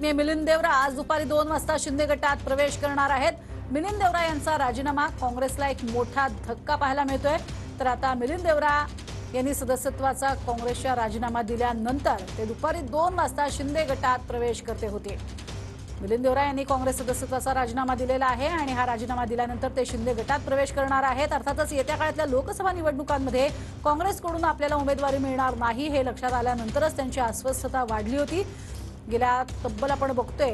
बातमी आहे। मिलिंद देवरा आज दुपारी 2 वाजता शिंदे गटात प्रवेश करणार आहेत। मिलिंद देवरा यांचा राजीनामा काँग्रेसला एक मोठा धक्का पाहायला मिळतोय। तर आता मिलिंद देवरा यांनी सदस्यत्वाचा काँग्रेसचा राजीनामा दिल्यानंतर ते दुपारी 2 वाजता शिंदे गटात प्रवेश करते होते। मिलिंद देवरा यांनी काँग्रेस सदस्यत्वाचा राजीनामा दिलेला आहे आणि हा राजीनामा दिल्यानंतर ते शिंदे गटात प्रवेश करणार आहेत। अर्थातच येत्या काळातल्या लोकसभा निवडणुकांमध्ये काँग्रेसकडून आपल्याला उमेदवारी मिळणार नाही हे लक्षात आल्यानंतरच त्यांची अस्वस्थता वाढली होती। गेल्या तब्बल आपण बघतोय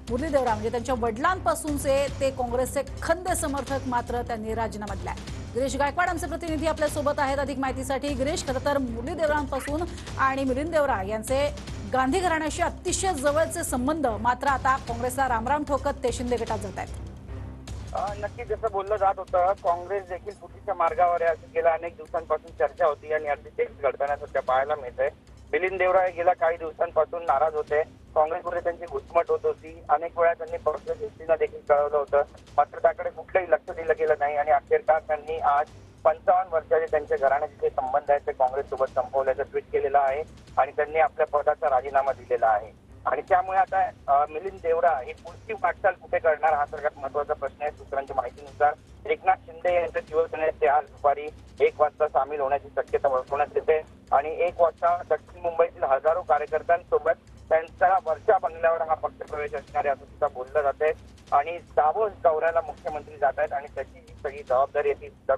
मुरली देवरा म्हणजे त्यांच्या वडिलांपासूनचे ते काँग्रेसचे खंदे समर्थक मात्र त्यांनी राजीनामा दिलाय। गिरीश गायकवाड आमचे प्रतिनिधी आपल्या सोबत आहेत अधिक माहितीसाठी। गिरीश, खरं तर मुरली देवरांपासून आणि मिलिंद देवरा यांचे गांधी घराण्याशी अतिशय जवळचे संबंध मात्र आता काँग्रेसला रामराम ठोकत ते शिंदे गटात जात आहेत। नक्की जसं बोललं जात होतं, काँग्रेस देखील फुटीच्या मार्गावर आहे अशी गेल्या अनेक दिवसांपासून चर्चा होती आणि अगदी तेच घडताना सध्या पाहायला मिळतंय। मिलिंद देवरा गेल्या काही दिवसांपासून नाराज होते। काँग्रेसमध्ये त्यांची घुसमट होत होती। अनेक वेळा त्यांनी पक्षश्रेष्ठींना देखील कळवलं होतं, मात्र त्याकडे कुठलंही लक्ष दिलं गेलं नाही आणि अखेरकार त्यांनी आज 55 वर्षाचे त्यांच्या घराण्याचे जे संबंध आहेत ते काँग्रेससोबत संपवल्याचं ट्विट केलेलं आहे आणि त्यांनी आपल्या पदाचा राजीनामा दिलेला आहे। आणि त्यामुळे आता मिलिंद देवरा ही पुढची वाटचाल कुठे करणार हा सगळ्यात महत्वाचा प्रश्न आहे। सूत्रांच्या माहितीनुसार एकनाथ शिंदे यांच्या शिवसेनेत ते आज दुपारी 1 वाजता सामील होण्याची शक्यता वर्तवण्यात येते आणि 1 वाजता दक्षिण मुंबईतील हजारो कार्यकर्त्यांसोबत त्यांचा वर्षा बंगल्यावर हा पक्षप्रवेश असणार आहे असं सुद्धा बोललं जाते आणि दावोस दौऱ्याला मुख्यमंत्री जात आहेत आणि त्याची ही सगळी जबाबदारी ती सुद्धा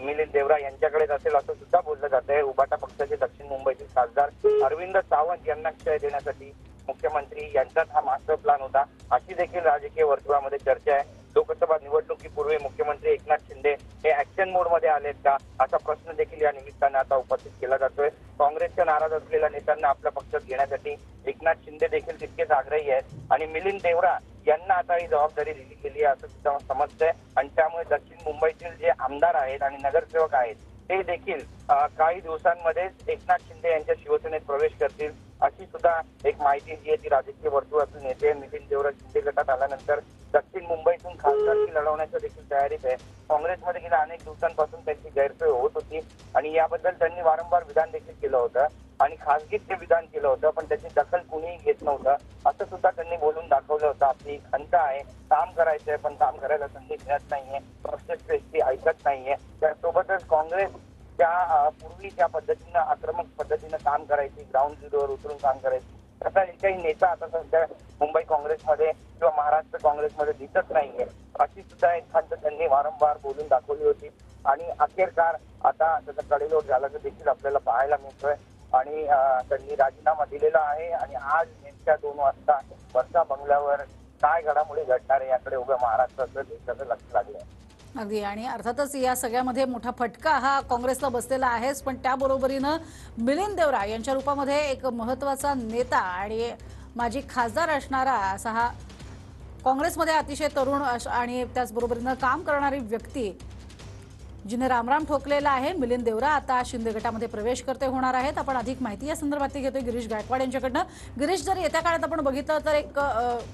मिलिंद देवरा यांच्याकडेच असेल असं सुद्धा बोललं जातंय। उबाटा पक्षाचे दक्षिण मुंबईतील खासदार अरविंद सावंत यांना क्षय देण्यासाठी मुख्यमंत्री यांचाच हा मास्टर प्लॅन होता अशी देखील राजकीय वर्तुळामध्ये चर्चा आहे। लोकसभा निवडणुकीपूर्वी मुख्यमंत्री एकनाथ शिंदे हे ऍक्शन मोडमध्ये आलेत का असा प्रश्न देखील या निमित्तानं आता उपस्थित केला जातोय। काँग्रेसच्या नाराज असलेल्या नेत्यांना आपल्या पक्षात घेण्यासाठी एकनाथ शिंदे देखील तितकेच आग्रही आहेत आणि मिलिंद देवरा यांना आता ही जबाबदारी दिली गेली आहे असं सुद्धा समजतंय आणि त्यामुळे दक्षिण मुंबईतील जे आमदार आहेत आणि नगरसेवक आहेत ते देखील काही दिवसांमध्येच एकनाथ शिंदे यांच्या शिवसेनेत प्रवेश करतील अशी सुद्धा एक माहिती जी आहे ती राजकीय वर्तुळातून येते। मिलिंद देवरा शिंदे गटात आल्यानंतर दक्षिण मुंबईतून खासदारकी लढवण्याच्या देखील तयारीत आहे। काँग्रेसमध्ये गेल्या अनेक दिवसांपासून त्यांची गैरसोय होत होती आणि याबद्दल त्यांनी वारंवार विधान देखील केलं होतं आणि खासगीत ते विधान केलं होतं पण त्याची दखल कुणीही घेत नव्हतं असं सुद्धा त्यांनी बोलून दाखवलं होतं। आपली खंत आहे, काम करायचंय पण काम करायला संधी मिळत नाहीये, पक्षश्रेष्ठी ऐकत नाहीये। त्यासोबतच काँग्रेस त्या पूर्वी ज्या पद्धतीनं आक्रमक पद्धतीनं काम करायची, ग्राउंड झिरोवर उतरून काम करायची, तसा काही नेता आता सध्या मुंबई काँग्रेसमध्ये किंवा महाराष्ट्र काँग्रेसमध्ये दिसत नाहीये अशी सुद्धा एक खंत त्यांनी वारंवार बोलून दाखवली होती आणि अखेरकार आता त्याचा कडेलोट झाल्याचं देखील आपल्याला पाहायला मिळतोय आणि त्यांनी राजीनामा दिलेला आहे आणि आज नेमक्या 2 वाजता वर्षा बंगल्यावर काय घडामोडी घडणार आहे याकडे उभ्या महाराष्ट्राचं देशाचं लक्ष लागलं आहे। अगदी, आणि अर्थातच या सगळ्यामध्ये मोठा फटका हा काँग्रेसला बसलेला आहेच पण त्याबरोबरीनं मिलिंद देवरा यांच्या रूपामध्ये एक महत्त्वाचा नेता आणि माजी खासदार असणारा असा हा काँग्रेसमध्ये अतिशय तरुण आणि त्याचबरोबरीनं काम करणारी व्यक्ती जिने रामराम ठोकलेला आहे मिलिंद देवरा आता शिंदे गटामध्ये प्रवेश करते होणार आहेत। आपण अधिक माहिती या संदर्भात घेतोय गिरीश गायकवाड यांच्याकडनं। गिरीश, जर येत्या काळात आपण बघितलं तर एक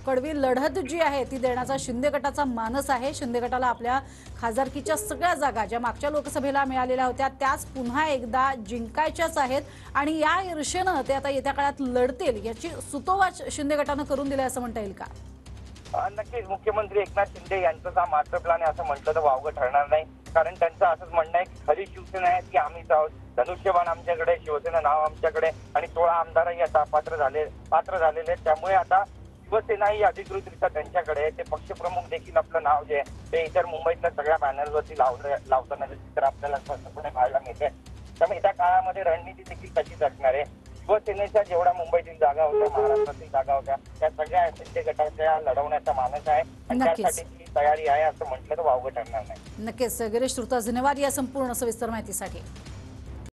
कडवी लढत जी आहे ती देण्याचा शिंदे गटाचा मानस आहे। शिंदे गटाला आपल्या खासदारकीच्या सगळ्या जागा ज्या मागच्या लोकसभेला मिळालेल्या होत्या त्याच पुन्हा एकदा जिंकायच्याच आहेत आणि या ईर्षेनं ते आता येत्या काळात लढतील याची सुतोवाच शिंदे गटानं करून दिली असं म्हणता येईल का? नक्कीच मुख्यमंत्री एकनाथ शिंदे यांचा हा मास्टर प्लॅन आहे असं म्हटलं तर वावगं ठरणार नाही कारण त्यांचं असंच म्हणणं आहे की खरी शिवसेना आहे ती आम्हीच आहोत, धनुष्यबाण आमच्याकडे, शिवसेना नाव आमच्याकडे आणि 16 आमदारही आता पात्र झालेले आहेत। त्यामुळे आता शिवसेना ही अधिकृतरित्या त्यांच्याकडे आहे। ते पक्षप्रमुख देखील आपलं नाव जे आहे ते इतर मुंबईतल्या सगळ्या बॅनरवरती लावताना चित्र आपल्याला स्पष्टपणे पाहायला मिळते। त्यामुळे त्या काळामध्ये रणनीती देखील तशीच असणार आहे। शिवसेनेच्या जेवढ्या मुंबईतील जागा होत्या, महाराष्ट्रातील जागा होत्या त्या सगळ्या शिंदे गटाच्या लढवण्याचा मानस आहे आणि त्यासाठीची तयारी आहे असं म्हटलं तर वावगं ठरणार नाही। नक्कीच गिरीश, तुर्तास धन्यवाद या संपूर्ण सविस्तर माहितीसाठी।